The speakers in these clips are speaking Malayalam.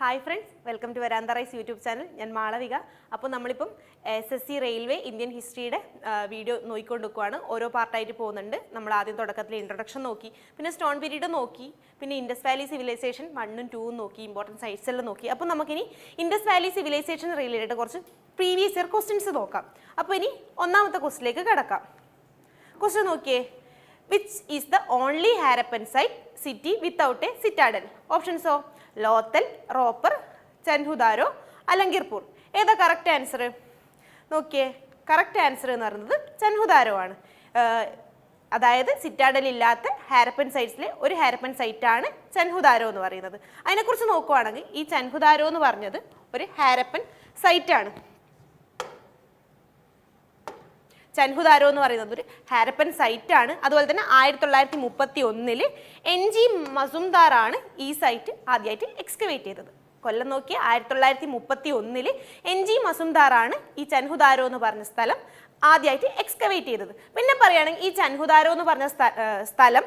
Hi friends, welcome to Veranda Race YouTube channel. ഞാൻ മാളവിക. അപ്പോൾ നമ്മളിപ്പം SSC റെയിൽവേ ഇന്ത്യൻ ഹിസ്റ്ററിയുടെ വീഡിയോ നോക്കിക്കൊണ്ട് നിൽക്കുവാണ്. ഓരോ പാർട്ടായിട്ട് പോകുന്നുണ്ട്. നമ്മൾ ആദ്യം തുടക്കത്തിൽ ഇൻട്രൊഡക്ഷൻ നോക്കി, പിന്നെ സ്റ്റോൺ പീരീഡ് നോക്കി, പിന്നെ ഇൻഡസ് വാലി സിവിലൈസേഷൻ 1ഉം 2ഉം നോക്കി, ഇമ്പോർട്ടൻറ്റ് സൈറ്റ്സ് എല്ലാം നോക്കി. അപ്പോൾ നമുക്കിനി ഇൻഡസ് വാലി സിവിലൈസേഷൻ റിലേറ്റഡ് കുറച്ച് പ്രീവിയസ് ഇയർ ക്വസ്റ്റ്യൻസ് നോക്കാം. അപ്പോൾ ഇനി ഒന്നാമത്തെ ക്വസ്റ്റിലേക്ക് കിടക്കാം. ക്വസ്റ്റ്യൻ നോക്കിയേ. Which is the only Harappan site city without a citadel? Options ഓ ലോത്തൽ, റോപ്പർ, ചൻഹുദാരോ, അലങ്കിർപൂർ. ഏതാ കറക്റ്റ് ആൻസർ? നോക്കിയേ, കറക്റ്റ് ആൻസർ എന്ന് പറയുന്നത് ചൻഹുദാരോ ആണ്. അതായത് സിറ്റാഡൽ ഇല്ലാത്ത ഹാരപ്പൻ സൈറ്റ്സിലെ ഒരു ഹാരപ്പൻ സൈറ്റാണ് ചൻഹുദാരോ എന്ന് പറയുന്നത്. അതിനെക്കുറിച്ച് നോക്കുവാണെങ്കിൽ ഈ ചൻഹുദാരോ എന്ന് പറഞ്ഞത് ഒരു ഹാരപ്പൻ സൈറ്റാണ്. ചൻഹുദാരോ എന്ന് പറയുന്നത് ഒരു ഹാരപ്പൻ സൈറ്റാണ്. അതുപോലെ തന്നെ 1931 NG മസുംദാറാണ് ഈ സൈറ്റ് ആദ്യമായിട്ട് എക്സ്കവേറ്റ് ചെയ്തത്. കൊല്ലം നോക്കിയ 1931 NG മസുംദാറാണ് ഈ ചൻഹുദാരോ എന്ന് പറഞ്ഞ സ്ഥലം ആദ്യമായിട്ട് എക്സ്കവേറ്റ് ചെയ്തത്. പിന്നെ പറയുകയാണെങ്കിൽ ഈ ചൻഹുദാരോ എന്ന് പറഞ്ഞ സ്ഥലം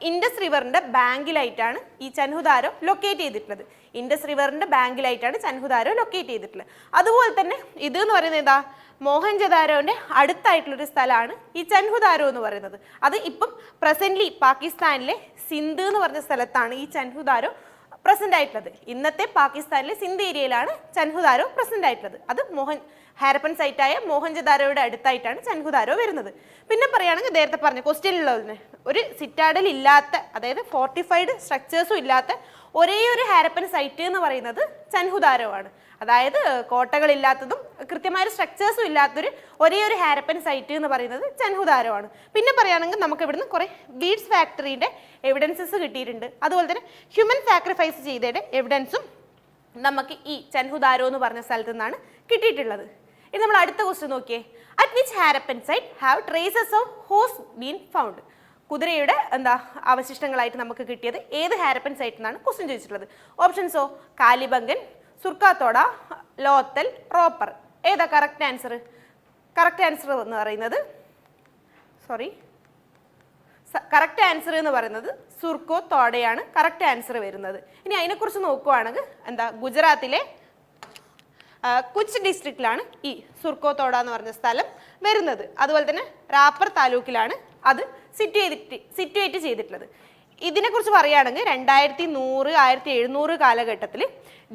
ഇൻഡസ് റിവറിൻ്റെ ബാങ്കിലായിട്ടാണ് ഈ ചൻഹുദാരോ ലൊക്കേറ്റ് ചെയ്തിട്ടുള്ളത്. ഇൻഡസ് റിവറിൻ്റെ ബാങ്കിലായിട്ടാണ് ചൻഹുദാരോ ലൊക്കേറ്റ് ചെയ്തിട്ടുള്ളത്. അതുപോലെ തന്നെ ഇത് എന്ന് പറയുന്നത് ഏതാ? മോഹൻജദാരോൻ്റെ അടുത്തായിട്ടുള്ളൊരു സ്ഥലമാണ് ഈ ചൻഹുദാരോ എന്ന് പറയുന്നത്. അത് ഇപ്പം പ്രസൻ്റ്ലി പാകിസ്ഥാനിലെ സിന്ധ് എന്ന് പറഞ്ഞ സ്ഥലത്താണ് ഈ ചൻഹുദാരോ പ്രസൻ്റ് ആയിട്ടുള്ളത്. ഇന്നത്തെ പാകിസ്ഥാനിലെ സിന്ധ് ഏരിയയിലാണ് ചൻഹുദാരോ പ്രസൻ്റ് ആയിട്ടുള്ളത്. അത് ഹാരപ്പൻ സൈറ്റായ മോഹൻജദാരോയുടെ അടുത്തായിട്ടാണ് ചൻഹുദാരോ വരുന്നത്. പിന്നെ പറയുകയാണെങ്കിൽ നേരത്തെ പറഞ്ഞ ക്വസ്റ്റ്യനിലുള്ളതിന് ഒരു സിറ്റാഡൽ ഇല്ലാത്ത, അതായത് ഫോർട്ടിഫൈഡ് സ്ട്രക്ചേഴ്സും ഇല്ലാത്ത ഒരേ ഒരു ഹാരപ്പൻ സൈറ്റ് എന്ന് പറയുന്നത് ചൻഹുദാരോ ആണ്. അതായത് കോട്ടകളില്ലാത്തതും കൃത്യമായ സ്ട്രക്ചേഴ്സും ഇല്ലാത്തൊരു ഒരേ ഒരു ഹാരപ്പൻ സൈറ്റ് എന്ന് പറയുന്നത് ചൻഹുദാരോ ആണ്. പിന്നെ പറയുകയാണെങ്കിൽ നമുക്ക് ഇവിടുന്ന് കുറേ ബീഡ്സ് ഫാക്ടറിയുടെ എവിഡൻസസ് കിട്ടിയിട്ടുണ്ട്. അതുപോലെ തന്നെ ഹ്യൂമൻ സാക്രിഫൈസ് ചെയ്തതിൻ്റെ എവിഡൻസും നമുക്ക് ഈ ചൻഹുദാരോ എന്ന് പറഞ്ഞ സ്ഥലത്തു നിന്നാണ് കിട്ടിയിട്ടുള്ളത്. ഇനി നമ്മൾ അടുത്ത ക്വസ്റ്റ്യൻ നോക്കിയേ. At which Harappan site have traces of horse been found? കുതിരയുടെ അവശിഷ്ടങ്ങളായിട്ട് നമുക്ക് കിട്ടിയത് ഏത് ഹാരപ്പൻ സൈറ്റിൽ നിന്നാണ് ക്വസ്റ്റ്യൻ ചോദിച്ചിട്ടുള്ളത്. ഓപ്ഷൻസോ കാലിബംഗൻ, സുർക്കാത്തോട, ലോത്തൽ, റോപ്പർ. ഏതാ കറക്റ്റ് ആൻസർ? കറക്റ്റ് ആൻസർ എന്ന് പറയുന്നത് കറക്റ്റ് ആൻസർ എന്ന് പറയുന്നത് സുർക്കോത്തോടയാണ് കറക്റ്റ് ആൻസർ വരുന്നത്. ഇനി അതിനെക്കുറിച്ച് നോക്കുവാണെങ്കിൽ ഗുജറാത്തിലെ കുച്ച് ഡിസ്ട്രിക്റ്റിലാണ് ഈ സുർക്കോത്തോട എന്ന് പറഞ്ഞ സ്ഥലം വരുന്നത്. അതുപോലെ തന്നെ റാപ്പർ താലൂക്കിലാണ് അത് സിറ്റുവേറ്റ് ചെയ്തിട്ടുള്ളത്. ഇതിനെക്കുറിച്ച് പറയുകയാണെങ്കിൽ 2100, 1700 കാലഘട്ടത്തിൽ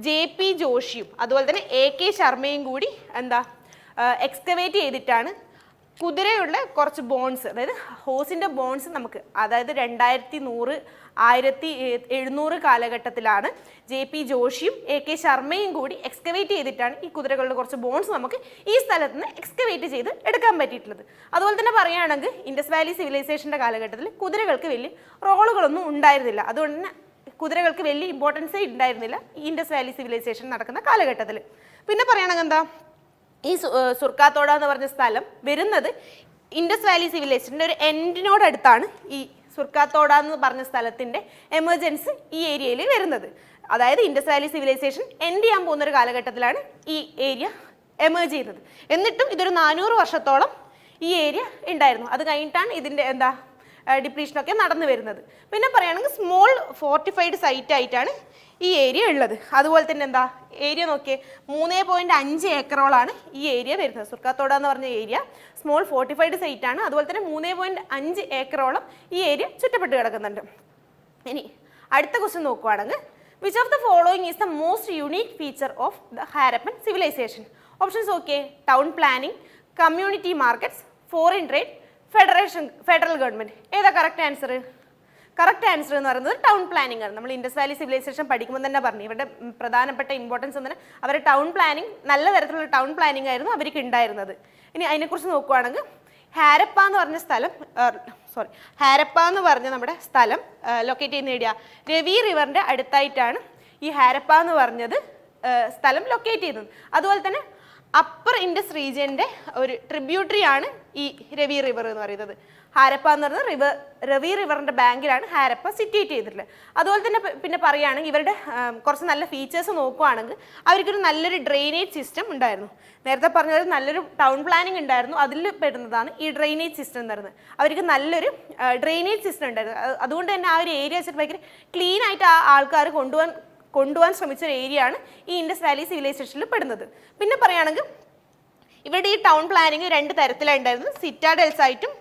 JP ജോഷിയും അതുപോലെ തന്നെ AK ശർമ്മയും കൂടി എക്സ്കവേറ്റ് ചെയ്തിട്ടാണ് കുതിരയുള്ള കുറച്ച് ബോൺസ്, അതായത് ഹോസിൻ്റെ ബോൺസ് നമുക്ക്, അതായത് 2100, 1700 കാലഘട്ടത്തിലാണ് JP ജോഷിയും AK ശർമ്മയും കൂടി എക്സ്കവേറ്റ് ചെയ്തിട്ടാണ് ഈ കുതിരകളുടെ കുറച്ച് ബോൺസ് നമുക്ക് ഈ സ്ഥലത്ത് നിന്ന് എക്സ്കവേറ്റ് ചെയ്ത് എടുക്കാൻ പറ്റിയിട്ടുള്ളത്. അതുപോലെ തന്നെ പറയുകയാണെങ്കിൽ ഇൻഡസ് വാലി സിവിലൈസേഷൻ്റെ കാലഘട്ടത്തിൽ കുതിരകൾക്ക് വലിയ റോളുകളൊന്നും ഉണ്ടായിരുന്നില്ല. അതുകൊണ്ട് തന്നെ കുതിരകൾക്ക് വലിയ ഇമ്പോർട്ടൻസേ ഉണ്ടായിരുന്നില്ല ഈ ഇൻഡസ് വാലി സിവിലൈസേഷൻ നടക്കുന്ന കാലഘട്ടത്തിൽ. പിന്നെ പറയുകയാണെങ്കിൽ ഈ സുർക്കാത്തോട എന്ന് പറഞ്ഞ സ്ഥലം വരുന്നത് ഇൻഡസ് വാലി സിവിലൈസേഷൻ്റെ ഒരു എൻഡിനോടടുത്താണ് ഈ സുർക്കാത്തോട എന്ന് പറഞ്ഞ സ്ഥലത്തിൻ്റെ എമർജൻസ് ഈ ഏരിയയിൽ വരുന്നത്. അതായത് ഇൻഡസ് വാലി സിവിലൈസേഷൻ എൻഡ് ചെയ്യാൻ പോകുന്നൊരു കാലഘട്ടത്തിലാണ് ഈ ഏരിയ എമേർജ് ചെയ്യുന്നത്. എന്നിട്ടും ഇതൊരു 400 വർഷത്തോളം ഈ ഏരിയ ഉണ്ടായിരുന്നു. അത് കഴിഞ്ഞിട്ടാണ് ഇതിൻ്റെ ഡിപ്ലീഷനൊക്കെ നടന്നു വരുന്നത്. പിന്നെ പറയുകയാണെങ്കിൽ സ്മോൾ ഫോർട്ടിഫൈഡ് സൈറ്റ് ആയിട്ടാണ് ഈ ഏരിയ ഉള്ളത്. അതുപോലെ തന്നെ ഏരിയ നോക്കിയേ, 3.5 ഏക്കറോളാണ് ഈ ഏരിയ വരുന്നത്. സുർക്കാത്തോട എന്ന് പറഞ്ഞ ഏരിയ സ്മോൾ ഫോർട്ടിഫൈഡ് സൈറ്റ് ആണ്. അതുപോലെ തന്നെ 3.5 ഏക്കറോളം ഈ ഏരിയ ചുറ്റപ്പെട്ട് കിടക്കുന്നുണ്ട്. ഇനി അടുത്ത ക്വസ്റ്റ്യൻ നോക്കുവാണെങ്കിൽ which of the following is the most unique feature of the Harappan civilization? Options okay town planning, community markets, foreign trade, federal government. ഏതാ കറക്റ്റ് ആൻസർ? കറക്റ്റ് ആൻസർ എന്ന് പറയുന്നത് ടൗൺ പ്ലാനിങ് ആണ്. നമ്മൾ ഇൻഡസ് വാലി സിവിലൈസേഷൻ പഠിക്കുമ്പോൾ തന്നെ പറഞ്ഞു, ഇവരുടെ പ്രധാനപ്പെട്ട ഇമ്പോർട്ടൻസ് എന്ന് പറഞ്ഞാൽ അവരുടെ ടൗൺ പ്ലാനിങ്, നല്ല തരത്തിലുള്ള ടൗൺ പ്ലാനിങ് ആയിരുന്നു അവർക്ക് ഉണ്ടായിരുന്നത്. ഇനി അതിനെക്കുറിച്ച് നോക്കുവാണെങ്കിൽ ഹാരപ്പ എന്ന് പറഞ്ഞ നമ്മുടെ സ്ഥലം ലൊക്കേറ്റ് ചെയ്യുന്ന ഏരിയ രവി റിവറിൻ്റെ അടുത്തായിട്ടാണ് ഈ ഹാരപ്പ എന്ന് പറഞ്ഞത് സ്ഥലം ലൊക്കേറ്റ് ചെയ്യുന്നത്. അതുപോലെ തന്നെ അപ്പർ ഇൻഡസ് റീജിയൻ്റെ ഒരു ട്രിബ്യൂട്ടറി ആണ് ഈ രവി റിവർ എന്ന് പറയുന്നത്. ഹാരപ്പ എന്ന് പറയുന്നത് രവി റിവറിൻ്റെ ബാങ്കിലാണ് ഹാരപ്പ സിറ്റുവേറ്റ് ചെയ്തിട്ടുള്ളത്. അതുപോലെ തന്നെ പിന്നെ പറയുകയാണെങ്കിൽ ഇവരുടെ കുറച്ച് നല്ല ഫീച്ചേഴ്സ് നോക്കുകയാണെങ്കിൽ അവർക്കൊരു നല്ലൊരു ഡ്രെയിനേജ് സിസ്റ്റം ഉണ്ടായിരുന്നു. നേരത്തെ പറഞ്ഞത് നല്ലൊരു ടൗൺ പ്ലാനിങ് ഉണ്ടായിരുന്നു, അതിൽ പെടുന്നതാണ് ഈ ഡ്രെയിനേജ് സിസ്റ്റം എന്ന് പറയുന്നത്. അവർക്ക് നല്ലൊരു ഡ്രെയിനേജ് സിസ്റ്റം ഉണ്ടായിരുന്നു. അതുകൊണ്ട് തന്നെ ആ ഒരു ഏരിയ വെച്ചിട്ട് ഭയങ്കര ക്ലീൻ ആയിട്ട് ആ ആൾക്കാർ കൊണ്ടുപോകാൻ ശ്രമിച്ച ഒരു ഏരിയ ആണ് ഈ ഇൻഡസ് വാലി സിവിലൈസേഷനിൽ പെടുന്നത്. പിന്നെ പറയുകയാണെങ്കിൽ ഇവരുടെ ഈ ടൗൺ പ്ലാനിങ് 2 തരത്തിലുണ്ടായിരുന്നു. സിറ്റാഡൽസ് ആയിട്ടും,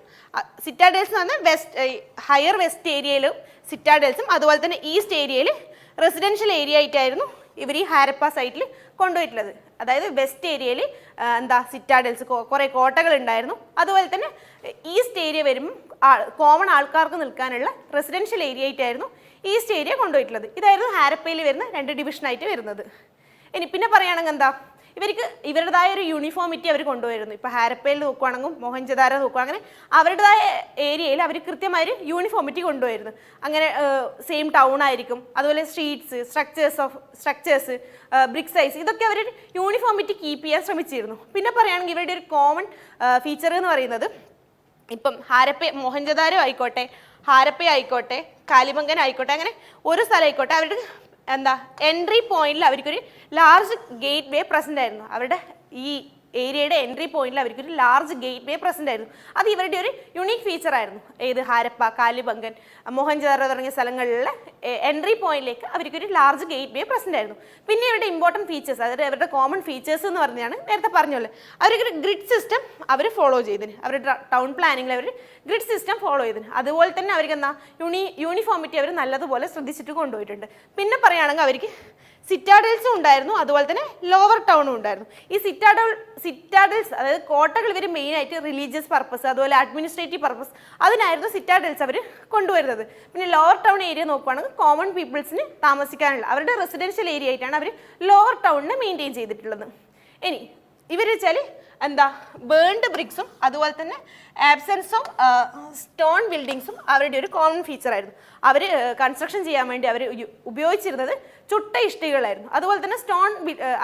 സിറ്റാഡൽസ് എന്ന് പറഞ്ഞാൽ ഹയർ വെസ്റ്റ് ഏരിയയിലും സിറ്റാഡൽസും, അതുപോലെ തന്നെ ഈസ്റ്റ് ഏരിയയിൽ റെസിഡൻഷ്യൽ ഏരിയ ആയിട്ടായിരുന്നു ഇവർ ഈ ഹാരപ്പ സൈറ്റിൽ കൊണ്ടുപോയിട്ടുള്ളത്. അതായത് വെസ്റ്റ് ഏരിയയിൽ സിറ്റാഡൽസ് കുറേ കോട്ടകൾ ഉണ്ടായിരുന്നു. അതുപോലെ തന്നെ ഈസ്റ്റ് ഏരിയ വരുമ്പോൾ കോമൺ ആൾക്കാർക്ക് നിൽക്കാനുള്ള റെസിഡൻഷ്യൽ ഏരിയ ആയിട്ടായിരുന്നു ഈസ്റ്റ് ഏരിയ കൊണ്ടുപോയിട്ടുള്ളത്. ഇതായിരുന്നു ഹാരപ്പയിൽ വരുന്ന 2 ഡിവിഷനായിട്ട് വരുന്നത്. ഇനി പിന്നെ പറയുകയാണെങ്കിൽ ഇവർക്ക് ഇവരുടേതായ ഒരു യൂണിഫോമിറ്റി അവർ കൊണ്ടുവരുന്നു. ഇപ്പോൾ ഹാരപ്പയിൽ നോക്കുകയാണെങ്കിൽ, മോഹൻജദാരോ നോക്കുകയാണെങ്കിൽ അവരുടേതായ ഏരിയയിൽ അവർ കൃത്യമായൊരു യൂണിഫോമിറ്റി കൊണ്ടുവരുന്നു. അങ്ങനെ സെയിം ടൗൺ ആയിരിക്കും, അതുപോലെ സ്ട്രീറ്റ്സ്, സ്ട്രക്ചേഴ്സ്, ബ്രിക് സൈസ്, ഇതൊക്കെ അവർ യൂണിഫോമിറ്റി കീപ്പ് ചെയ്യാൻ ശ്രമിച്ചിരുന്നു. പിന്നെ പറയുകയാണെങ്കിൽ ഇവരുടെ ഒരു കോമൺ ഫീച്ചർ എന്ന് പറയുന്നത്, ഇപ്പം മോഹൻജദാരോ ആയിക്കോട്ടെ, ഹാരപ്പ ആയിക്കോട്ടെ, കാലിബംഗൻ ആയിക്കോട്ടെ, അങ്ങനെ ഒരു സ്ഥലം ആയിക്കോട്ടെ, അവരുടെ എൻട്രി പോയിന്റിൽ അവർക്കൊരു ലാർജ് ഗേറ്റ് വേ പ്രസന്റ് ആയിരുന്നു. അവരുടെ ഈ ഏരിയയുടെ എൻട്രി പോയിന്റിൽ അവർക്കൊരു ലാർജ് ഗേറ്റ് വേ പ്രസന്റ് ആയിരുന്നു. അത് ഇവരുടെ ഒരു യുണീക്ക് ഫീച്ചർ ആയിരുന്നു. ഏത് ഹാരപ്പ, കാലിബംഗൻ, മോഹൻജദാരോ തുടങ്ങിയ സ്ഥലങ്ങളിലെ എൻട്രി പോയിന്റിലേക്ക് അവർക്കൊരു ലാർജ് ഗേറ്റ് വേ പ്രസന്റ് ആയിരുന്നു. പിന്നെ ഇവരുടെ ഇമ്പോർട്ടൻറ്റ് ഫീച്ചേഴ്സ്, അതായത് അവരുടെ കോമൺ ഫീച്ചേഴ്സ് എന്ന് പറഞ്ഞാണ് നേരത്തെ പറഞ്ഞല്ലോ, അവർക്കൊരു ഗ്രിഡ് സിസ്റ്റം അവർ ഫോളോ ചെയ്തിന്. അവരുടെ ടൗൺ പ്ലാനിങ്ങിൽ അവർ ഗ്രിഡ് സിസ്റ്റം ഫോളോ ചെയ്തിന്. അതുപോലെ തന്നെ അവർക്ക് യൂണിഫോമിറ്റി അവർ നല്ലതുപോലെ ശ്രദ്ധിച്ചിട്ട് കൊണ്ടുപോയിട്ടുണ്ട്. പിന്നെ പറയുകയാണെങ്കിൽ അവർക്ക് സിറ്റാഡൽസും ഉണ്ടായിരുന്നു, അതുപോലെ തന്നെ ലോവർ ടൗണും ഉണ്ടായിരുന്നു. ഈ സിറ്റാഡൽസ് അതായത് കോട്ടകൾ ഇവർ മെയിനായിട്ട് റിലീജിയസ് പർപ്പസ്, അതുപോലെ അഡ്മിനിസ്ട്രേറ്റീവ് പർപ്പസ്, അതിനായിരുന്നു സിറ്റാഡൽസ് അവർ കൊണ്ടുവരുന്നത്. പിന്നെ ലോവർ ടൗൺ ഏരിയ നോക്കുകയാണെങ്കിൽ കോമൺ പീപ്പിൾസിന് താമസിക്കാനുള്ള അവരുടെ റെസിഡൻഷ്യൽ ഏരിയ ആയിട്ടാണ് അവർ ലോവർ ടൗണിനെ മെയിൻറ്റെയിൻ ചെയ്തിട്ടുള്ളത്. ഇനി ഇവർ വെച്ചാൽ ബേൺഡ് ബ്രിക്സും അതുപോലെ തന്നെ ആബ്സെൻസ് ഓഫ് സ്റ്റോൺ ബിൽഡിങ്സും അവരുടെ ഒരു കോമൺ ഫീച്ചറായിരുന്നു. അവർ കൺസ്ട്രക്ഷൻ ചെയ്യാൻ വേണ്ടി അവർ ഉപയോഗിച്ചിരുന്നത് ചുട്ട ഇഷ്ടികളായിരുന്നു. അതുപോലെ തന്നെ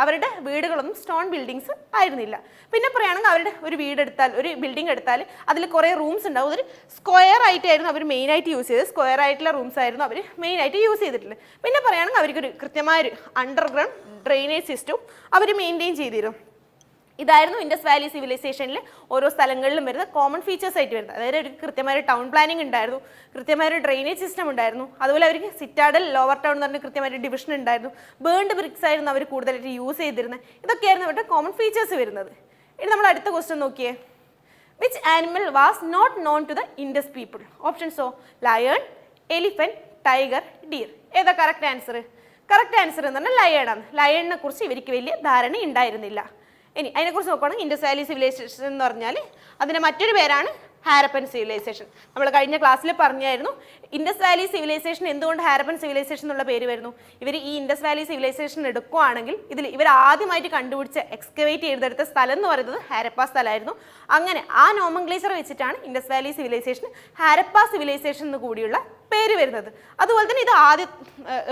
അവരുടെ വീടുകളൊന്നും സ്റ്റോൺ ബിൽഡിങ്സ് ആയിരുന്നില്ല. പിന്നെ പറയുകയാണെങ്കിൽ അവരുടെ ഒരു ബിൽഡിംഗ് എടുത്താൽ അതിൽ കുറേ റൂംസ് ഉണ്ടാവും. അതൊരു സ്ക്വയർ ആയിട്ടായിരുന്നു അവർ മെയിനായിട്ട് യൂസ് ചെയ്തത്. സ്ക്വയർ ആയിട്ടുള്ള റൂംസ് ആയിരുന്നു അവർ മെയിനായിട്ട് യൂസ് ചെയ്തിട്ടുള്ളത്. പിന്നെ പറയുകയാണെങ്കിൽ അവർക്കൊരു കൃത്യമായൊരു അണ്ടർഗ്രൗണ്ട് ഡ്രെയിനേജ് സിസ്റ്റവും അവർ മെയിൻറ്റെയിൻ ചെയ്തിരുന്നു. ഇതായിരുന്നു ഇൻഡസ് വാലി സിവിലൈസേഷനിൽ ഓരോ സ്ഥലങ്ങളിലും വരുന്ന കോമൺ ഫീച്ചേഴ്സ് ആയിട്ട് വരുന്നത്. അതായത് ഒരു കൃത്യമായ ടൗൺ പ്ലാനിങ് ഉണ്ടായിരുന്നു, കൃത്യമായൊരു ഡ്രെയിനേജ് സിസ്റ്റം ഉണ്ടായിരുന്നു, അതുപോലെ അവർക്ക് സിറ്റാഡൽ, ലോവർ ടൗൺ എന്ന് പറഞ്ഞ കൃത്യമായൊരു ഡിവിഷൻ ഉണ്ടായിരുന്നു, ബേൺഡ് ബ്രിക്സ് ആയിരുന്നു അവർ കൂടുതലായിട്ട് യൂസ് ചെയ്തിരുന്നത്. ഇതൊക്കെയായിരുന്നു അവരുടെ കോമൺ ഫീച്ചേഴ്സ് വരുന്നത്. ഇനി നമ്മൾ അടുത്ത ക്വസ്റ്റ്യൻ നോക്കിയേ. Which animal was not known to the Indus people? ഓപ്ഷൻസോ ലയൺ, എലിഫന്റ്, ടൈഗർ, ഡിയർ. ഏതാ കറക്റ്റ് ആൻസർ? കറക്റ്റ് ആൻസർ എന്ന് പറഞ്ഞാൽ ലയണാണ്. ലയണിനെ കുറിച്ച് ഇവർക്ക് വലിയ ധാരണ ഉണ്ടായിരുന്നില്ല. ഇനി അതിനെക്കുറിച്ച് നോക്കുകയാണെങ്കിൽ ഇൻഡസ് വാലി സിവിലൈസേഷൻ എന്ന് പറഞ്ഞാൽ അതിൻ്റെ മറ്റൊരു പേരാണ് ഹാരപ്പൻ സിവിലൈസേഷൻ. നമ്മൾ കഴിഞ്ഞ ക്ലാസ്സിൽ പറഞ്ഞായിരുന്നു ഇൻഡസ് വാലി സിവിലൈസേഷൻ എന്തുകൊണ്ട് ഹാരപ്പൻ സിവിലൈസേഷൻ എന്നുള്ള പേര് വരുന്നു. ഇവർ ഈ ഇൻഡസ് വാലി സിവിലൈസേഷൻ എടുക്കുകയാണെങ്കിൽ ഇവർ ആദ്യമായിട്ട് കണ്ടുപിടിച്ച എക്സ്കവേറ്റ് ചെയ്തെടുത്ത സ്ഥലം എന്ന് പറയുന്നത് ഹാരപ്പ സ്ഥലമായിരുന്നു. അങ്ങനെ ആ നോമൻക്ലേച്ചർ വെച്ചിട്ടാണ് Indus valley civilization Harappa civilization എന്ന് കൂടിയുള്ള പേര് വരുന്നത്. അതുപോലെ തന്നെ ഇത്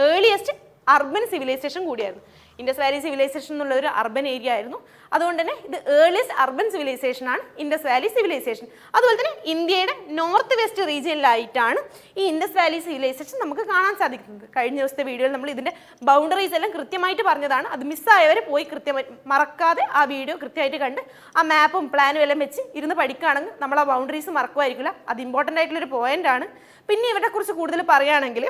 ഏർലിയസ്റ്റ് അർബൻ സിവിലൈസേഷൻ കൂടിയായിരുന്നു. ഇൻഡസ് വാലി സിവിലൈസേഷൻ എന്നുള്ള ഒരു അർബൻ ഏരിയ ആയിരുന്നു. അതുകൊണ്ട് തന്നെ ഇത് ഏർലിയസ്റ്റ് അർബൻ സിവിലൈസേഷൻ ആണ് ഇൻഡസ് വാലി സിവിലൈസേഷൻ. അതുപോലെ തന്നെ ഇന്ത്യയുടെ നോർത്ത് വെസ്റ്റ് റീജിയനിലായിട്ടാണ് ഈ ഇൻഡസ് വാലി സിവിലൈസേഷൻ നമുക്ക് കാണാൻ സാധിക്കുന്നത്. കഴിഞ്ഞ ദിവസത്തെ വീഡിയോയിൽ നമ്മൾ ഇതിൻ്റെ ബൗണ്ടറീസ് എല്ലാം കൃത്യമായിട്ട് പറഞ്ഞതാണ്. അത് മിസ്സായവർ പോയി കൃത്യമായി മറക്കാതെ ആ വീഡിയോ കൃത്യമായിട്ട് കണ്ട് ആ മാപ്പും പ്ലാനും എല്ലാം വെച്ച് ഇരുന്ന് പഠിക്കുകയാണെങ്കിൽ നമ്മൾ ആ ബൗണ്ടറീസ് മറക്കുമായിരിക്കില്ല. അത് ഇമ്പോർട്ടൻ്റ് ആയിട്ടുള്ളൊരു പോയിൻ്റാണ്. പിന്നെ ഇവരെ കുറിച്ച് കൂടുതൽ പറയുകയാണെങ്കിൽ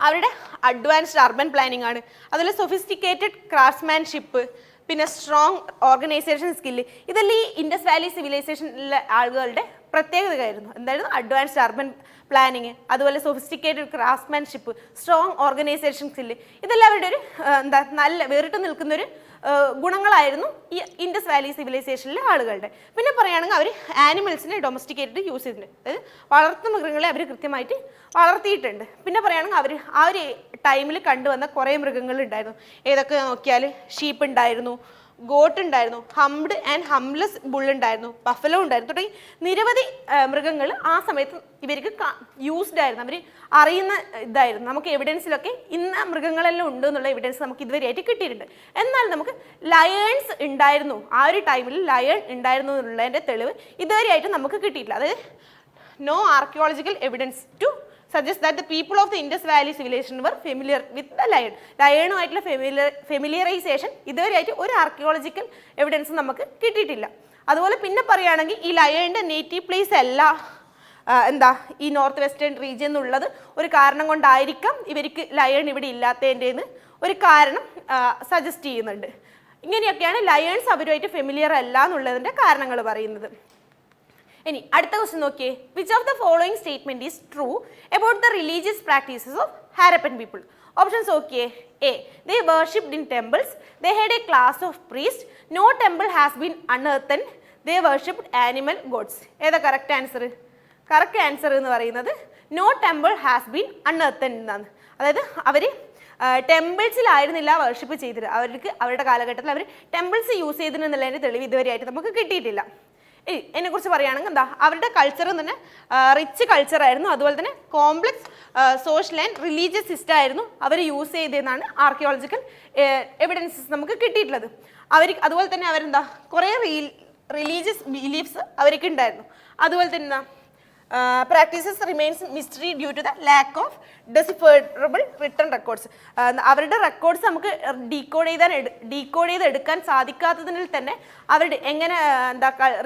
അവരുടെ അഡ്വാൻസ്ഡ് അർബൻ പ്ലാനിങ് ആണ്, അതുപോലെ സൊഫിസ്റ്റിക്കേറ്റഡ് ക്രാഫ്റ്റ്സ്മാൻഷിപ്പ്, പിന്നെ സ്ട്രോങ് ഓർഗനൈസേഷൻ സ്കില്ല്, ഇതെല്ലാം ഈ ഇൻഡസ് വാലി സിവിലൈസേഷനിലെ ആളുകളുടെ പ്രത്യേകതയായിരുന്നു. എന്തായിരുന്നു? അഡ്വാൻസ്ഡ് അർബൻ പ്ലാനിങ്, അതുപോലെ sophisticated craftsmanship, strong organisation skill, ഇതെല്ലാം അവരുടെ ഒരു നല്ല വേറിട്ട് നിൽക്കുന്നൊരു ഗുണങ്ങളായിരുന്നു ഈ ഇൻഡസ് വാലി സിവിലൈസേഷനിലെ ആളുകളുടെ. പിന്നെ പറയുകയാണെങ്കിൽ അവർ ആനിമൽസിനെ ഡൊമസ്റ്റിക്കേറ്റഡ് യൂസ് ചെയ്തിട്ടുണ്ട്. അതായത് വളർത്തു മൃഗങ്ങളെ അവർ കൃത്യമായിട്ട് വളർത്തിയിട്ടുണ്ട്. പിന്നെ പറയുകയാണെങ്കിൽ അവർ ആ ഒരു ടൈമിൽ കണ്ടുവന്ന കുറേ മൃഗങ്ങളുണ്ടായിരുന്നു. ഏതൊക്കെ നോക്കിയാൽ ഷീപ്പ് ഉണ്ടായിരുന്നു, ഗോട്ട് ഉണ്ടായിരുന്നു, ഹംഡ് ആൻഡ് ഹംലെസ് ബുൾ ഉണ്ടായിരുന്നു, ബഫലോ ഉണ്ടായിരുന്നു, തുടങ്ങി നിരവധി മൃഗങ്ങൾ ആ സമയത്ത് ഇവർക്ക് യൂസ്ഡ് ആയിരുന്നു. അവർ അറിയുന്ന ഇതായിരുന്നു. നമുക്ക് എവിഡൻസിലൊക്കെ ഇന്ന മൃഗങ്ങളെല്ലാം ഉണ്ട് എന്നുള്ള എവിഡൻസ് നമുക്ക് ഇതുവരെയായിട്ട് കിട്ടിയിട്ടുണ്ട്. എന്നാൽ നമുക്ക് ലയൺസ് ഉണ്ടായിരുന്നു, ആ ഒരു ടൈമിൽ ലയൺ ഉണ്ടായിരുന്നു എന്നുള്ളതിൻ്റെ തെളിവ് ഇതുവരെയായിട്ട് നമുക്ക് കിട്ടിയിട്ടില്ല. അതായത് no archaeological evidence to suggest that the people of the Indus valley civilisation were familiar with the lion. ലയണുമായിട്ടുള്ള ഫെമിലിയറൈസേഷൻ ഇതുവരെയായിട്ട് ഒരു ആർക്കിയോളജിക്കൽ എവിഡൻസ് നമുക്ക് കിട്ടിയിട്ടില്ല. അതുപോലെ പിന്നെ പറയുകയാണെങ്കിൽ ഈ ലയണിൻ്റെ നേറ്റീവ് പ്ലേസ് അല്ല ഈ നോർത്ത് വെസ്റ്റേൺ റീജിയൻ എന്നുള്ളത് ഒരു കാരണം കൊണ്ടായിരിക്കാം ഇവർക്ക് ലയൺ ഇവിടെ ഇല്ലാത്തതിൻ്റെന്ന് ഒരു കാരണം സജസ്റ്റ് ചെയ്യുന്നുണ്ട്. ഇങ്ങനെയൊക്കെയാണ് ലയൺസ് അവരുമായിട്ട് ഫെമിലിയർ അല്ല എന്നുള്ളതിൻ്റെ കാരണങ്ങൾ പറയുന്നത്. ഇനി അടുത്ത ക്വസ്റ്റ്യൻ നോക്കിയേ. Which of the following statement is true about the religious practices of Harappan people? Options നോക്കിയേ. A, they worshipped in temples, they had a class of priest, no temple has been unearthed, they worshipped animal gods. ഏതാ കറക്റ്റ് ആൻസർ? കറക്റ്റ് ആൻസർ എന്ന് പറയുന്നത് no temple has been unearthed എന്നാണ്. അതായത് അവർ ടെമ്പിൾസിലായിരുന്നില്ല വർഷിപ്പ് ചെയ്തത്. അവരുടെ കാലഘട്ടത്തിൽ അവർ ടെമ്പിൾസ് യൂസ് ചെയ്തിരുന്നുള്ളതിൻ്റെ തെളിവ് ഇതുവരെയായിട്ട് നമുക്ക് കിട്ടിയിട്ടില്ല. ഇതിനെക്കുറിച്ച് പറയുകയാണെങ്കിൽ അവരുടെ കൾച്ചർ തന്നെ റിച്ച് കൾച്ചറായിരുന്നു. അതുപോലെ തന്നെ complex social and religious system ആയിരുന്നു അവർ യൂസ് ചെയ്തതെന്നാണ് ആർക്കിയോളജിക്കൽ എവിഡൻസസ് നമുക്ക് കിട്ടിയിട്ടുള്ളത്. അതുപോലെ തന്നെ കുറേ റിലീജിയസ് ബിലീഫ്സ് അവർക്ക് ഉണ്ടായിരുന്നു. അതുപോലെ തന്നെ practices remains mystery due to the lack of decipherable written records. അവരുടെ റെക്കോർഡ്സ് നമുക്ക് ഡീകോഡ് ചെയ്തെടുക്കാൻ സാധിക്കാത്തതിൽ തന്നെ അവരുടെ എങ്ങനെ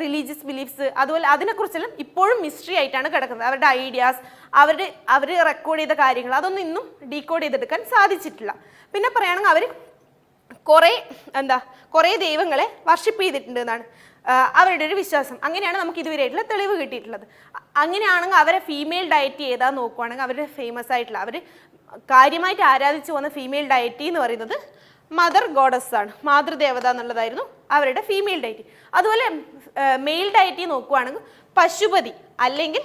റിലീജിയസ് ബിലീഫ്സ് അതുപോലെ അതിനെക്കുറിച്ചെല്ലാം ഇപ്പോഴും മിസ്റ്ററി ആയിട്ടാണ് കിടക്കുന്നത്. അവരുടെ ഐഡിയാസ് അവർ റെക്കോർഡ് ചെയ്ത കാര്യങ്ങൾ അതൊന്നും ഇന്നും ഡീകോഡ് ചെയ്തെടുക്കാൻ സാധിച്ചിട്ടില്ല. പിന്നെ പറയുകയാണെങ്കിൽ അവർ കുറേ ദൈവങ്ങളെ വർഷിപ്പ് ചെയ്തിട്ടുണ്ട് എന്നാണ് അവരുടെ ഒരു വിശ്വാസം. അങ്ങനെയാണ് നമുക്ക് ഇതുവരെയായിട്ടുള്ള തെളിവ് കിട്ടിയിട്ടുള്ളത്. അങ്ങനെയാണെങ്കിൽ അവരെ ഫീമെയിൽ ഡയറ്റി ഏതാ നോക്കുവാണെങ്കിൽ അവരുടെ ഫേമസ് ആയിട്ടുള്ള അവർ കാര്യമായിട്ട് ആരാധിച്ചു വന്ന ഫീമെയിൽ ഡയറ്റി എന്ന് പറയുന്നത് മദർ ഗോഡസ് ആണ്. മാതൃദേവത എന്നുള്ളതായിരുന്നു അവരുടെ ഫീമെയിൽ ഡയറ്റി. അതുപോലെ മെയിൽ ഡയറ്റി നോക്കുവാണെങ്കിൽ പശുപതി അല്ലെങ്കിൽ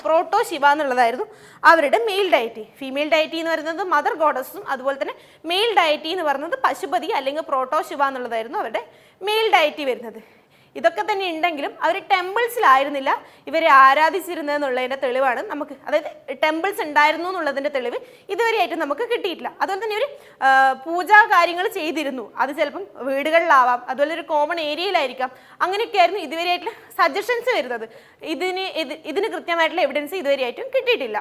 പ്രോട്ടോ ശിവ എന്നുള്ളതായിരുന്നു അവരുടെ മെയിൽ ഡയറ്റി. ഫീമെയിൽ ഡയറ്റി എന്ന് പറയുന്നത് മദർ ഗോഡസും അതുപോലെ തന്നെ മെയിൽ ഡയറ്റി എന്ന് പറയുന്നത് പശുപതി അല്ലെങ്കിൽ പ്രോട്ടോ ശിവ എന്നുള്ളതായിരുന്നു അവരുടെ മെയിൽ ഡയറ്റി വരുന്നത്. ഇതൊക്കെ തന്നെ ഉണ്ടെങ്കിലും അവർ ടെമ്പിൾസിലായിരുന്നില്ല ഇവരെ ആരാധിച്ചിരുന്നതെന്നുള്ളതിൻ്റെ തെളിവാണ് നമുക്ക്, അതായത് ടെമ്പിൾസ് ഉണ്ടായിരുന്നു എന്നുള്ളതിൻ്റെ തെളിവ് ഇതുവരെയായിട്ടും നമുക്ക് കിട്ടിയിട്ടില്ല. അതുപോലെ തന്നെ ഇവർ പൂജാ കാര്യങ്ങൾ ചെയ്തിരുന്നു. അത് ചിലപ്പം വീടുകളിലാവാം, അതുപോലെ ഒരു കോമൺ ഏരിയയിലായിരിക്കാം. അങ്ങനെയൊക്കെയായിരുന്നു ഇതുവരെയായിട്ടുള്ള സജഷൻസ് വരുന്നത്. ഇതിന് കൃത്യമായിട്ടുള്ള എവിഡൻസ് ഇതുവരെയായിട്ടും കിട്ടിയിട്ടില്ല.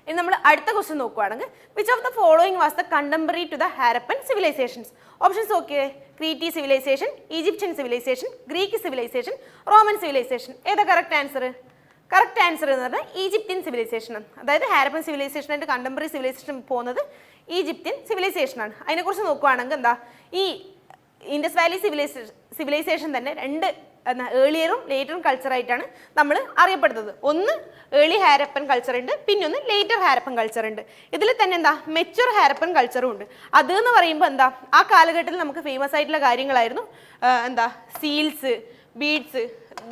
ഇനി നമ്മൾ അടുത്ത ക്വസ്റ്റ്യൻ നോക്കുകയാണെങ്കിൽ which of the following was the contemporary to the Harappan civilisations? Options നോക്കിയേ. Cretan civilisation, Egyptian civilisation, Greek civilisation, Roman civilisation. ഏതാ കറക്റ്റ് ആൻസർ? കറക്റ്റ് ആൻസർ എന്ന് പറഞ്ഞാൽ ഈജിപ്ഷ്യൻ സിവിലൈസേഷൻ ആണ്. അതായത് ഹാരപ്പൻ സിവിലൈസേഷനായിട്ട് കണ്ടംപററി സിവിലൈസേഷൻ പോകുന്നത് ഈജിപ്ഷ്യൻ സിവിലൈസേഷനാണ്. അതിനെക്കുറിച്ച് നോക്കുകയാണെങ്കിൽ ഈ ഇൻഡസ് വാലി സിവിലൈസേഷൻ തന്നെ രണ്ട് ഏർലിയറും ലേറ്ററും കൾച്ചറായിട്ടാണ് നമ്മൾ അറിയപ്പെടുന്നത്. ഒന്ന് ഏർലി ഹാരപ്പൻ കൾച്ചർ ഉണ്ട്, പിന്നെ ഒന്ന് ലേറ്റർ ഹാരപ്പൻ കൾച്ചർ ഉണ്ട്. ഇതിൽ തന്നെ മെച്യൂർ ഹാരപ്പൻ കൾച്ചറും ഉണ്ട്. അത് എന്ന് പറയുമ്പോൾ ആ കാലഘട്ടത്തിൽ നമുക്ക് ഫേമസ് ആയിട്ടുള്ള കാര്യങ്ങളായിരുന്നു seals, beads,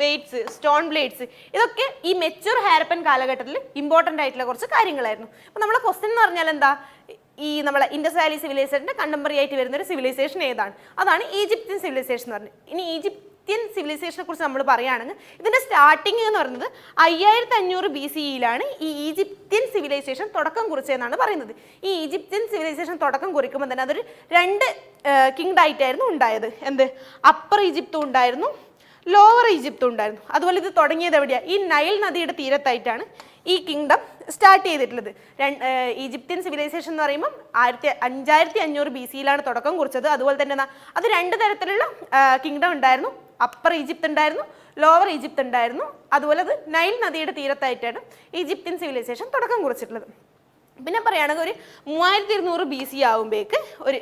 weights, stone blades. ഇതൊക്കെ ഈ മെച്യൂർ ഹാരപ്പൻ കാലഘട്ടത്തിൽ ഇമ്പോർട്ടൻ്റ് ആയിട്ടുള്ള കുറച്ച് കാര്യങ്ങളായിരുന്നു. അപ്പോൾ നമ്മളെ ക്വസ്റ്റ്യൻ എന്ന് പറഞ്ഞാൽ ഈ നമ്മളെ ഇൻഡസ് വാലി സിവിലൈസേഷൻ്റെ കണ്ടംപററി ആയിട്ട് വരുന്ന ഒരു സിവിലൈസേഷൻ ഏതാണ്? അതാണ് ഈജിപ്ഷ്യൻ സിവിലൈസേഷൻ എന്ന് പറഞ്ഞത്. ഇനി ഈജിപ്ഷ്യൻ സിവിലൈസേഷനെ കുറിച്ച് നമ്മൾ പറയുകയാണെങ്കിൽ ഇതിൻ്റെ സ്റ്റാർട്ടിങ് എന്ന് പറയുന്നത് 5500 BCE-യിലാണ് ഈ ഈജിപ്ഷ്യൻ സിവിലൈസേഷൻ തുടക്കം കുറിച്ചതെന്നാണ് പറയുന്നത്. ഈ ഈജിപ്ഷ്യൻ സിവിലൈസേഷൻ തുടക്കം കുറിക്കുമ്പോൾ തന്നെ അതൊരു 2 കിങ്ഡമായിട്ടായിരുന്നു ഉണ്ടായത്. അപ്പർ ഈജിപ്തും ഉണ്ടായിരുന്നു, ലോവർ ഈജിപ്തും ഉണ്ടായിരുന്നു. അതുപോലെ ഇത് തുടങ്ങിയത് എവിടെയാണ്? ഈ നൈൽ നദിയുടെ തീരത്തായിട്ടാണ് ഈ കിങ്ഡം സ്റ്റാർട്ട് ചെയ്തിട്ടുള്ളത്. ഈജിപ്ഷ്യൻ സിവിലൈസേഷൻ എന്ന് പറയുമ്പോൾ 5500 BC-യിലാണ് തുടക്കം കുറിച്ചത്. അതുപോലെ തന്നെ അത് 2 തരത്തിലുള്ള കിങ്ഡം ഉണ്ടായിരുന്നു. അപ്പർ ഈജിപ്ത് ഉണ്ടായിരുന്നു, ലോവർ ഈജിപ്ത് ഉണ്ടായിരുന്നു. അതുപോലെ അത് നൈൽ നദിയുടെ തീരത്തായിട്ടാണ് ഈജിപ്ഷ്യൻ സിവിലൈസേഷൻ തുടക്കം കുറിച്ചിട്ടുള്ളത്. പിന്നെ പറയുകയാണെങ്കിൽ ഒരു 3200 BC ആകുമ്പോഴേക്ക് ഒരു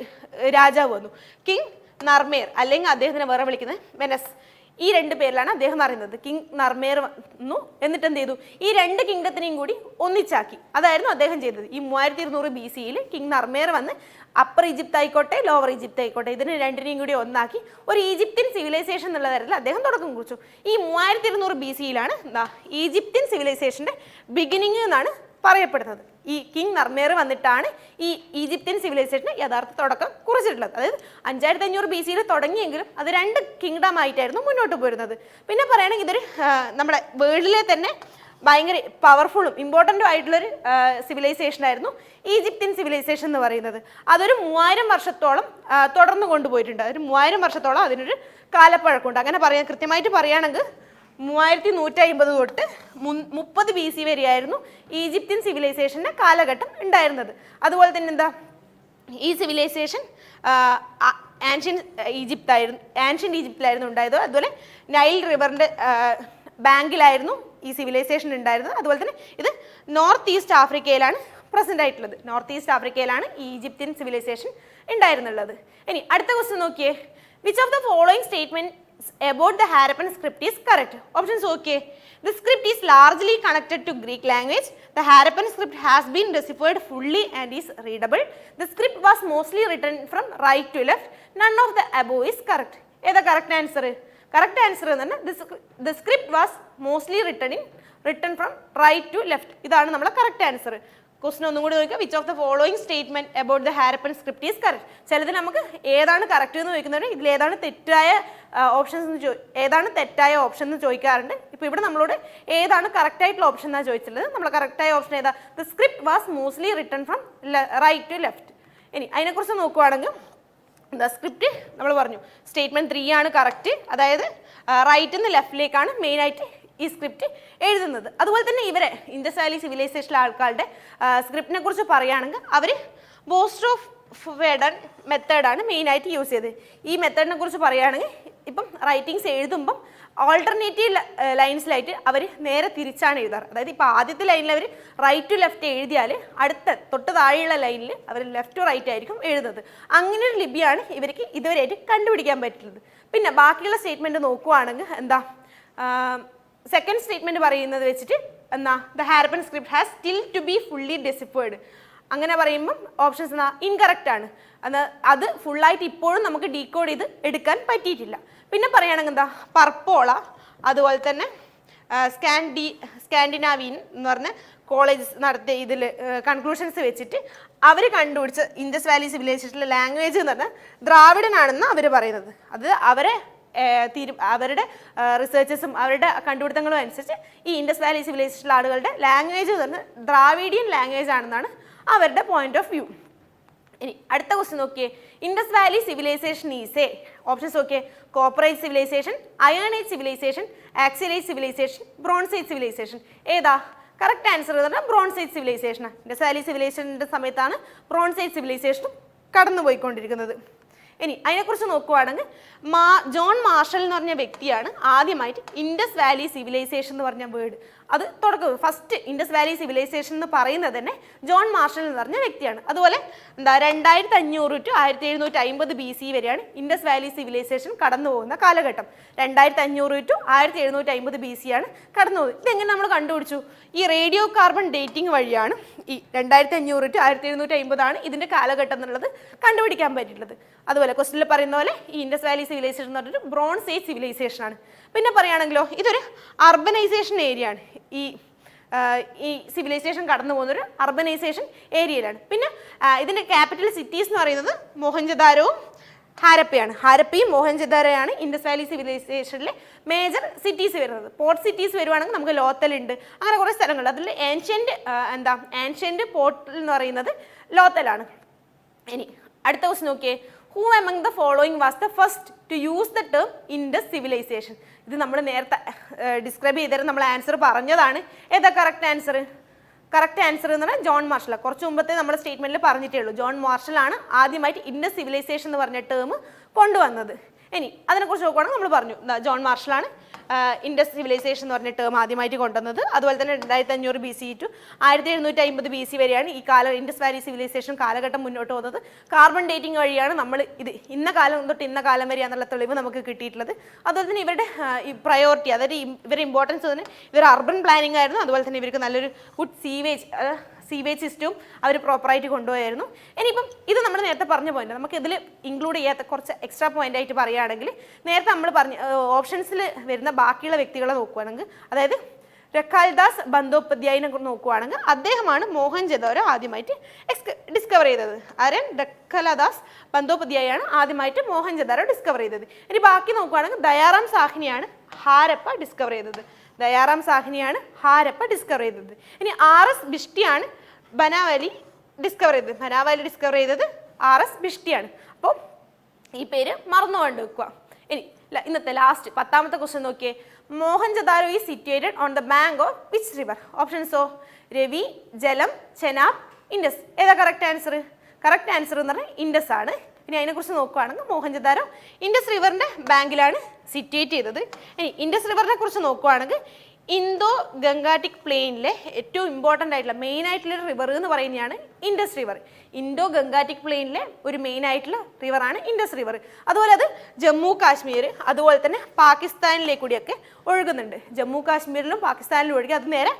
രാജാവ് വന്നു, കിങ് നർമേർ, അല്ലെങ്കിൽ അദ്ദേഹത്തിനെ വേറെ വിളിക്കുന്നത് വെനസ്. ഈ 2 പേരിലാണ് അദ്ദേഹം അറിയുന്നത്. കിങ് നർമേർ വന്നു, എന്നിട്ട് എന്ത് ചെയ്തു? ഈ 2 കിങ്ഡത്തിനെയും കൂടി ഒന്നിച്ചാക്കി. അതായിരുന്നു അദ്ദേഹം ചെയ്തത്. ഈ 3200 BC-യിൽ കിങ് നർമേർ വന്ന് അപ്പർ ഈജിപ്ത് ആയിക്കോട്ടെ ലോവർ ഈജിപ്ത് ആയിക്കോട്ടെ ഇതിന് 2നെയും കൂടി ഒന്നാക്കി ഒരു ഈജിപ്ഷ്യൻ സിവിലൈസേഷൻ എന്നുള്ള തരത്തിൽ അദ്ദേഹം തുടക്കം കുറിച്ചു. ഈ 3200 BC-യിലാണ് ഈജിപ്ഷ്യൻ സിവിലൈസേഷൻ്റെ ബിഗിനിങ് എന്നാണ് പറയപ്പെടുന്നത്. ഈ കിങ് നർമേർ വന്നിട്ടാണ് ഈ ഈജിപ്ഷ്യൻ സിവിലൈസേഷന് യഥാർത്ഥ തുടക്കം കുറിച്ചിട്ടുള്ളത്. അതായത് 5500 BC-യിൽ തുടങ്ങിയെങ്കിലും അത് 2 കിങ്ഡം ആയിട്ടായിരുന്നു മുന്നോട്ട് പോരുന്നത്. പിന്നെ പറയുകയാണെങ്കിൽ ഇതൊരു നമ്മുടെ വേൾഡിലെ തന്നെ ഭയങ്കര പവർഫുള്ളും ഇമ്പോർട്ടൻറ്റും ആയിട്ടുള്ളൊരു സിവിലൈസേഷൻ ആയിരുന്നു ഈജിപ്ഷ്യൻ സിവിലൈസേഷൻ എന്ന് പറയുന്നത്. അതൊരു 3000 വർഷത്തോളം തുടർന്നു കൊണ്ടുപോയിട്ടുണ്ട്. ഒരു 3000 വർഷത്തോളം അതിനൊരു കാലപ്പഴക്കമുണ്ട്. അങ്ങനെ കൃത്യമായിട്ട് പറയുകയാണെങ്കിൽ 3150 തൊട്ട് 30 BC വരെയായിരുന്നു ഈജിപ്ഷ്യൻ സിവിലൈസേഷൻ്റെ കാലഘട്ടം ഉണ്ടായിരുന്നത്. അതുപോലെ തന്നെ എന്താ, ഈ സിവിലൈസേഷൻ ആൻഷ്യൻ ഈജിപ്തിലായിരുന്നു ഉണ്ടായത്. അതുപോലെ നൈൽ റിവറിൻ്റെ ബാങ്കിലായിരുന്നു ഈ സിവിലൈസേഷൻ ഉണ്ടായിരുന്നത്. അതുപോലെ തന്നെ ഇത് നോർത്ത് ഈസ്റ്റ് ആഫ്രിക്കയിലാണ് പ്രസന്റ് ആയിട്ടുള്ളത്. നോർത്ത് ഈസ്റ്റ് ആഫ്രിക്കയിലാണ് ഈ ഈജിപ്ഷ്യൻ സിവിലൈസേഷൻ ഉണ്ടായിരുന്നുള്ളത്. ഇനി അടുത്ത ക്വസ്റ്റ്യൻ നോക്കിയേ, which of the following statement about the Harappan script is correct? Options okay. The script is largely connected to Greek language. The Harappan script has been deciphered fully and is readable. The script was mostly written from right to left. None of the above is correct. ഏതാ correct answer? Correct answer എന്ന് പറഞ്ഞാൽ the script was mostly written from right to left. ഇതാണ് നമ്മുടെ correct answer. ക്വസ്റ്റൻ ഒന്നും കൂടി നോക്കുക, which of the following statement about the Harappan script is correct. ചിലത് നമുക്ക് ഏതാണ് കറക്റ്റ് എന്ന് ചോദിക്കുന്നവർ ഇതിൽ ഏതാണ് തെറ്റായ ഓപ്ഷൻ എന്ന് ചോദിക്കാറുണ്ട്. ഇപ്പോൾ ഇവിടെ നമ്മളോട് ഏതാണ് കറക്റ്റ് ആയിട്ടുള്ള ഓപ്ഷൻ എന്നാണ് ചോദിച്ചിട്ടുള്ളത്. നമ്മൾ കറക്റ്റായ ഓപ്ഷൻ ഏതാ? The script was mostly written from right to left. ഇനി അതിനെക്കുറിച്ച് നോക്കുവാണെങ്കിൽ ദ സ്ക്രിപ്റ്റ് നമ്മൾ പറഞ്ഞു സ്റ്റേറ്റ്മെന്റ് 3 ആണ് കറക്റ്റ്, അതായത് റൈറ്റിൽ നിന്ന് ലെഫ്റ്റിലേക്കാണ് മെയിനായിട്ട് ഈ സ്ക്രിപ്റ്റ് എഴുതുന്നത്. അതുപോലെ തന്നെ ഇവരെ ഇൻഡസ് വാലി സിവിലൈസേഷനിലെ ആൾക്കാരുടെ സ്ക്രിപ്റ്റിനെ കുറിച്ച് പറയുകയാണെങ്കിൽ അവർ ബോസ്റ്റോഫേഡൻ മെത്തേഡാണ് മെയിനായിട്ട് യൂസ് ചെയ്തത്. ഈ മെത്തേഡിനെ കുറിച്ച് പറയുകയാണെങ്കിൽ ഇപ്പം റൈറ്റിങ്സ് എഴുതുമ്പം ഓൾട്ടർനേറ്റീവ് ലൈൻസിലായിട്ട് അവർ നേരെ തിരിച്ചാണ് എഴുതാറ്. അതായത് ഇപ്പോൾ ആദ്യത്തെ ലൈനിൽ അവർ റൈറ്റ് ടു ലെഫ്റ്റ് എഴുതിയാൽ തൊട്ട് താഴെയുള്ള ലൈനിൽ അവർ ലെഫ്റ്റ് ടു റൈറ്റ് ആയിരിക്കും എഴുതുന്നത്. അങ്ങനെ ഒരു ലിപിയാണ് ഇവർക്ക് ഇതുവരെയായിട്ട് കണ്ടുപിടിക്കാൻ പറ്റുന്നത്. പിന്നെ ബാക്കിയുള്ള സ്റ്റേറ്റ്മെൻറ്റ് നോക്കുവാണെങ്കിൽ എന്താ, സെക്കൻഡ് സ്റ്റേറ്റ്മെൻറ്റ് പറയുന്നത് വെച്ചിട്ട് എന്നാ, the Harappan script has still to be fully deciphered. അങ്ങനെ പറയുമ്പം ഓപ്ഷൻസ് എന്നാ ഇൻകറക്റ്റ് ആണ്. അത് ഫുള്ളായിട്ട് ഇപ്പോഴും നമുക്ക് ഡീകോഡ് ചെയ്ത് എടുക്കാൻ പറ്റിയിട്ടില്ല. പിന്നെ പറയുകയാണെങ്കിൽ എന്താ, പർപ്പോള അതുപോലെ തന്നെ സ്കാൻഡിനാവിയൻ എന്ന് പറഞ്ഞ കോളേജസ് നടത്തിയ ഇതിൽ കൺക്ലൂഷൻസ് വെച്ചിട്ട് അവർ കണ്ടുപിടിച്ച ഇൻഡസ് വാലി സിവിലൈസേഷനിലെ ലാംഗ്വേജ് എന്ന് പറഞ്ഞാൽ ദ്രാവിഡനാണെന്ന് അവർ പറയുന്നത്. അത് അവരുടെ റിസർച്ചസും അവരുടെ കണ്ടുപിടുത്തങ്ങളും അനുസരിച്ച് ഈ ഇൻഡസ് വാലി സിവിലൈസേഷനിലെ ആളുകളുടെ ലാംഗ്വേജ് എന്ന് പറഞ്ഞാൽ ദ്രാവിഡിയൻ ലാംഗ്വേജ് ആണെന്നാണ് അവരുടെ പോയിന്റ് ഓഫ് വ്യൂ. ഇനി അടുത്ത ക്വസ്റ്റ്യൻ നോക്കിയേ, Indus valley civilisation is a options നോക്കിയേ, copper age civilisation, iron age civilisation, axial age civilisation, bronze age civilisation. ഏതാ കറക്റ്റ് ആൻസർ എന്ന് പറഞ്ഞാൽ ബ്രോൺസ് ഏജ് സിവിലൈസേഷനാണ്. ഇൻഡസ് വാലി സിവിലൈസേഷൻ്റെ സമയത്താണ് ബ്രോൺസ് ഏജ് സിവിലൈസേഷനും കടന്നു പോയിക്കൊണ്ടിരിക്കുന്നത്. ഇനി അതിനെക്കുറിച്ച് നോക്കുവാണെങ്കിൽ ജോൺ മാർഷൽ എന്ന് പറഞ്ഞ വ്യക്തിയാണ് ആദ്യമായിട്ട് ഇൻഡസ് വാലി സിവിലൈസേഷൻ എന്ന് പറഞ്ഞ വേർഡ് അത് ഫസ്റ്റ് ഇൻഡസ് വാലി സിവിലൈസേഷൻ എന്ന് പറയുന്നത് തന്നെ ജോൺ മാർഷൽ എന്ന് പറഞ്ഞ വ്യക്തിയാണ്. അതുപോലെ എന്താ 2500 to 1750 BC വരെയാണ് ഇൻഡസ് വാലി സിവിലൈസേഷൻ കടന്നു പോകുന്ന കാലഘട്ടം. 2500 to 1750 BC ആണ് കടന്നു പോകുന്നത്. ഇതെങ്ങനെ നമ്മൾ കണ്ടുപിടിച്ചു? ഈ റേഡിയോ കാർബൺ ഡേറ്റിംഗ് വഴിയാണ് ഈ 2500 to 1750 ആണ് ഇതിൻ്റെ കാലഘട്ടം എന്നുള്ളത് കണ്ടുപിടിക്കാൻ പറ്റിയിട്ടുള്ളത്. അതുപോലെ ക്വസ്റ്റിനിൽ പറയുന്ന പോലെ ഈ ഇൻഡസ് വാലി സിവിലൈസേഷൻ എന്ന് പറഞ്ഞിട്ട് ബ്രോൺസ് ഏജ് സിവിലൈസേഷൻ ആണ്. പിന്നെ പറയുകയാണെങ്കിലോ ഇതൊരു അർബനൈസേഷൻ ഏരിയ ആണ്. ഈ സിവിലൈസേഷൻ കടന്നു പോകുന്നൊരു അർബനൈസേഷൻ ഏരിയയിലാണ്. പിന്നെ ഇതിൻ്റെ ക്യാപിറ്റൽ സിറ്റീസ് എന്ന് പറയുന്നത് മോഹൻജദാരോവും ഹാരപ്പയാണ്. ഹാരപ്പയും മോഹൻജദാരോയാണ് ഇൻഡസ് വാലി സിവിലൈസേഷനിലെ മേജർ സിറ്റീസ് വരുന്നത്. പോർട്ട് സിറ്റീസ് വരുവാണെങ്കിൽ നമുക്ക് ലോത്തൽ ഉണ്ട്, അങ്ങനെ കുറേ സ്ഥലങ്ങളുണ്ട്. അതിൽ ആൻഷ്യൻ്റ് പോർട്ട് എന്ന് പറയുന്നത് ലോത്തലാണ്. ഇനി അടുത്ത ക്വസ്റ്റ്യൻ നോക്കിയേ, who among the following was the first to use the term Indus civilization. ഇത് നമ്മൾ നേരത്തെ ഡിസ്ക്രൈബ് ചെയ്തത് നമ്മൾ ആൻസർ പറഞ്ഞതാണ്. ഏതാ കറക്റ്റ് ആൻസർ? കറക്റ്റ് ആൻസർ എന്ന് പറഞ്ഞാൽ ജോൺ മാർഷലാണ്. കുറച്ച് മുമ്പത്തെ നമ്മുടെ സ്റ്റേറ്റ്മെൻറ്റിൽ പറഞ്ഞിട്ടേ ഉള്ളൂ. ജോൺ മാർഷലാണ് ആദ്യമായിട്ട് ഇൻഡസ് സിവിലൈസേഷൻ എന്ന് പറഞ്ഞ ടേം കൊണ്ടുവന്നത്. ഇനി അതിനെക്കുറിച്ച് നോക്കുവാണെങ്കിൽ നമ്മൾ പറഞ്ഞു ജോൺ മാർഷലാണ് ഇൻഡസ് സിവിലൈസേഷൻ എന്ന് പറഞ്ഞ ടേം ആദ്യമായിട്ട് കൊണ്ടുവന്നത്. അതുപോലെ തന്നെ 2500 BC to 1750 BC വരെയാണ് ഈ ഇൻഡസ് വാലി സിവിലൈസേഷൻ കാലഘട്ടം മുന്നോട്ട് പോകുന്നത്. കാർബൺ ഡേറ്റിംഗ് വഴിയാണ് നമ്മൾ ഇത് ഇന്ന കാലം തൊട്ട് ഇന്ന കാലം വരെയാണെന്നുള്ള തെളിവ് നമുക്ക് കിട്ടിയിട്ടുള്ളത്. അതുപോലെ തന്നെ ഇവരുടെ പ്രയോറിറ്റി, അതായത് ഇവരുടെ ഇമ്പോർട്ടൻസ് തന്നെ ഇവർ അർബൻ പ്ലാനിംഗ് ആയിരുന്നു. അതുപോലെ തന്നെ ഇവർക്ക് നല്ലൊരു ഗുഡ് സീവേജ് സിസ്റ്റവും അവർ പ്രോപ്പറായിട്ട് കൊണ്ടുപോയായിരുന്നു. ഇനിയിപ്പം ഇത് നമ്മൾ നേരത്തെ പറഞ്ഞ പോയിന്റ് നമുക്ക് ഇതിൽ ഇൻക്ലൂഡ് ചെയ്യാത്ത കുറച്ച് എക്സ്ട്രാ പോയിന്റ് ആയിട്ട് പറയുകയാണെങ്കിൽ, നേരത്തെ നമ്മൾ പറഞ്ഞ ഓപ്ഷൻസിൽ വരുന്ന ബാക്കിയുള്ള വ്യക്തികളെ നോക്കുകയാണെങ്കിൽ, അതായത് രക്കാൽദാസ് ബന്ദോപാധ്യായിനെ നോക്കുകയാണെങ്കിൽ അദ്ദേഹമാണ് മോഹൻജദാരോ ആദ്യമായിട്ട് ഡിസ്കവർ ചെയ്തത്. ആര്യൻ രക്കാൽദാസ് ബന്ദോപാധ്യായാണ് ആദ്യമായിട്ട് മോഹൻജദാരോ ഡിസ്കവർ ചെയ്തത്. ഇനി ബാക്കി നോക്കുകയാണെങ്കിൽ ദയാറാം സാഹ്നിയാണ് ഹാരപ്പ ഡിസ്കവർ ചെയ്തത്. ഇനി RS ബിഷ്ടിയാണ് ബനാവാലി ഡിസ്കവർ ചെയ്തത്. RS ബിഷ്ടിയാണ്. അപ്പോൾ ഈ പേര് മറന്നു കൊണ്ട് വെക്കുക. ഇനി ഇന്നത്തെ ലാസ്റ്റ് 10ാമത്തെ ക്വസ്റ്റ്യൻ നോക്കിയേ, Mohenjodaro is situated on the bank of which river? ഓപ്ഷൻസോ രവി, ജലം, ചെനാബ്, ഇൻഡസ്. ഏതാ കറക്റ്റ് ആൻസർ? കറക്റ്റ് ആൻസർ എന്ന് പറഞ്ഞാൽ ഇൻഡസ് ആണ്. ഇനി അതിനെക്കുറിച്ച് നോക്കുകയാണെങ്കിൽ മോഹൻജദാരോ ഇൻഡസ് റിവറിൻ്റെ ബാങ്കിലാണ് സിറ്റുവേറ്റ് ചെയ്തത്. ഇനി ഇൻഡസ് റിവറിനെ കുറിച്ച് നോക്കുകയാണെങ്കിൽ ഇന്തോ ഗംഗാറ്റിക് പ്ലെയിനിലെ ഏറ്റവും ഇമ്പോർട്ടൻ്റ് ആയിട്ടുള്ള മെയിൻ ആയിട്ടുള്ള റിവർ എന്ന് പറയുന്നതാണ് ഇൻഡസ് റിവർ. ഇൻഡോ ഗംഗാറ്റിക് പ്ലെയിനിലെ ഒരു മെയിൻ ആയിട്ടുള്ള റിവറാണ് ഇൻഡസ് റിവർ. അതുപോലെ അത് ജമ്മു കാശ്മീർ അതുപോലെ തന്നെ പാകിസ്ഥാനിലേക്ക് കൂടിയൊക്കെ ഒഴുകുന്നുണ്ട്. ജമ്മു കാശ്മീരിലും പാകിസ്ഥാനിലും ഒഴുകി അത് നേരെ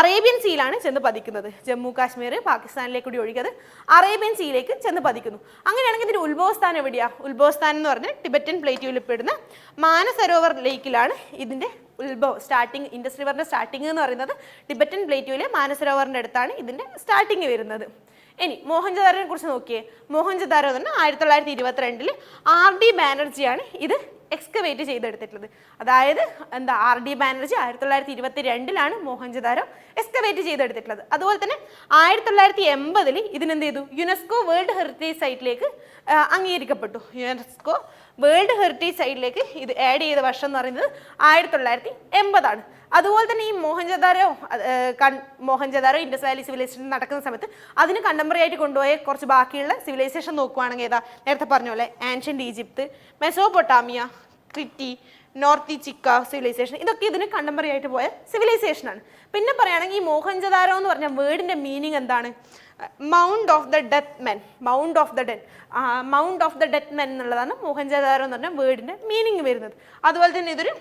അറേബ്യൻ സീയിലാണ് ചെന്ന് പതിക്കുന്നത്. ജമ്മു കാശ്മീർ പാകിസ്ഥാനിലേക്ക് കൂടി ഒഴുകിയത് അറേബ്യൻ സീയിലേക്ക് ചെന്ന് പതിക്കുന്നു. അങ്ങനെയാണെങ്കിൽ ഇതിൻ്റെ ഉത്ഭവസ്ഥാനം എവിടെയാണ്? ഉത്ഭവസ്ഥാനം എന്ന് പറഞ്ഞാൽ ടിബറ്റൻ പ്ലേറ്റ്യൂവിൽ പെടുന്ന മാനസരോവർ ലേക്കിലാണ് ഇതിൻ്റെ ഉത്ഭവം. സ്റ്റാർട്ടിങ് ഇൻഡസ് റിവറിൻ്റെ സ്റ്റാർട്ടിങ് എന്ന് പറയുന്നത് ടിബറ്റൻ പ്ലേറ്റ്യൂവിലെ മാനസരോവറിൻ്റെ അടുത്താണ് ഇതിൻ്റെ സ്റ്റാർട്ടിങ് വരുന്നത്. ഇനി മോഹൻജദാരോനെ കുറിച്ച് നോക്കിയേ. മോഹൻജദാരോ എന്ന് പറഞ്ഞാൽ 1922 RD ബാനർജിയാണ് ഇത് എക്സ്കവേറ്റ് ചെയ്തെടുത്തിട്ടുള്ളത്. അതായത് എന്താ RD ബാനർജി 1922 മോഹൻജദാരോ എക്സ്കവേറ്റ് ചെയ്തെടുത്തിട്ടുള്ളത്. അതുപോലെ തന്നെ 1980 ഇതിനെന്ത് ചെയ്തു? യുനെസ്കോ വേൾഡ് ഹെറിറ്റേജ് സൈറ്റിലേക്ക് അംഗീകരിക്കപ്പെട്ടു. യുനെസ്കോ വേൾഡ് ഹെറിറ്റേജ് സൈറ്റിലേക്ക് ഇത് ആഡ് ചെയ്ത വർഷം എന്ന് പറയുന്നത് 1980 അതുപോലെ തന്നെ ഈ മോഹൻജദാരോ ഇൻഡസ് വാലി സിവിലൈസേഷൻ നടക്കുന്ന സമയത്ത് അതിന് കണ്ടംപററി ആയിട്ട് കൊണ്ടുപോയ കുറച്ച് ബാക്കിയുള്ള സിവിലൈസേഷൻ നോക്കുകയാണെങ്കിൽ ഏതാ? നേരത്തെ പറഞ്ഞ പോലെ ആൻഷ്യൻ്റ് ഈജിപ്ത്, മെസോപ്പൊട്ടാമിയ, ക്രിറ്റി, നോർത്ത് ചിക്ക സിവിലൈസേഷൻ, ഇതൊക്കെ ഇതിന് കണ്ടംപററി ആയിട്ട് പോയ സിവിലൈസേഷനാണ്. പിന്നെ പറയുകയാണെങ്കിൽ ഈ മോഹൻജദാരോ എന്ന് പറഞ്ഞ വേർഡിൻ്റെ മീനിങ് എന്താണ്? Mount of the death men. Mount of the death men എന്നുള്ളതാണ് മോഹൻജദാരോ എന്ന് പറഞ്ഞ വേർഡിൻ്റെ മീനിങ് വരുന്നത്. അതുപോലെ തന്നെ ഇതൊരു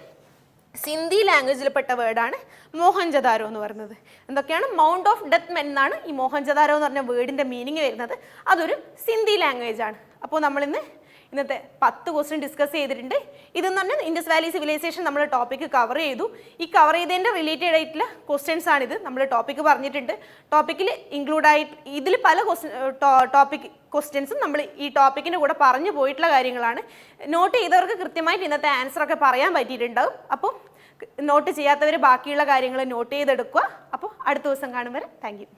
സിന്ധി ലാംഗ്വേജിൽപ്പെട്ട വേർഡാണ് മോഹൻജദാരോ എന്ന് പറയുന്നത്. എന്തൊക്കെയാണ്? മൗണ്ട് ഓഫ് ഡെത്ത് മെൻ എന്നാണ് ഈ മോഹൻജദാരോ എന്ന് പറഞ്ഞ വേർഡിൻ്റെ മീനിങ് വരുന്നത്. അതൊരു സിന്ധി ലാംഗ്വേജ് ആണ്. അപ്പോൾ നമ്മളിന്ന് ഇന്നത്തെ 10 ക്വസ്റ്റ്യൻ ഡിസ്കസ് ചെയ്തിട്ടുണ്ട്. ഇതെന്ന് പറഞ്ഞാൽ ഇൻഡസ് വാലി സിവിലൈസേഷൻ നമ്മൾ ടോപ്പിക്ക് കവർ ചെയ്തു. ഈ കവർ ചെയ്തതിൻ്റെ റിലേറ്റഡ് ആയിട്ടുള്ള ക്വസ്റ്റ്യൻസ് ആണിത്. നമ്മൾ ടോപ്പിക്ക് പറഞ്ഞിട്ടുണ്ട്. ടോപ്പിക്കിൽ ഇൻക്ലൂഡ് ആയിട്ട് ഇതിൽ പല ക്വസ്റ്റ്യൻസും നമ്മൾ ഈ ടോപ്പിക്കിൻ്റെ കൂടെ പറഞ്ഞു പോയിട്ടുള്ള കാര്യങ്ങളാണ്. നോട്ട് ചെയ്തവർക്ക് കൃത്യമായിട്ട് ഇന്നത്തെ ആൻസറൊക്കെ പറയാൻ പറ്റിയിട്ടുണ്ടാവും. അപ്പോൾ നോട്ട് ചെയ്യാത്തവർ ബാക്കിയുള്ള കാര്യങ്ങൾ നോട്ട് ചെയ്തെടുക്കുക. അപ്പോൾ അടുത്ത ദിവസം കാണും വരെ താങ്ക് യു.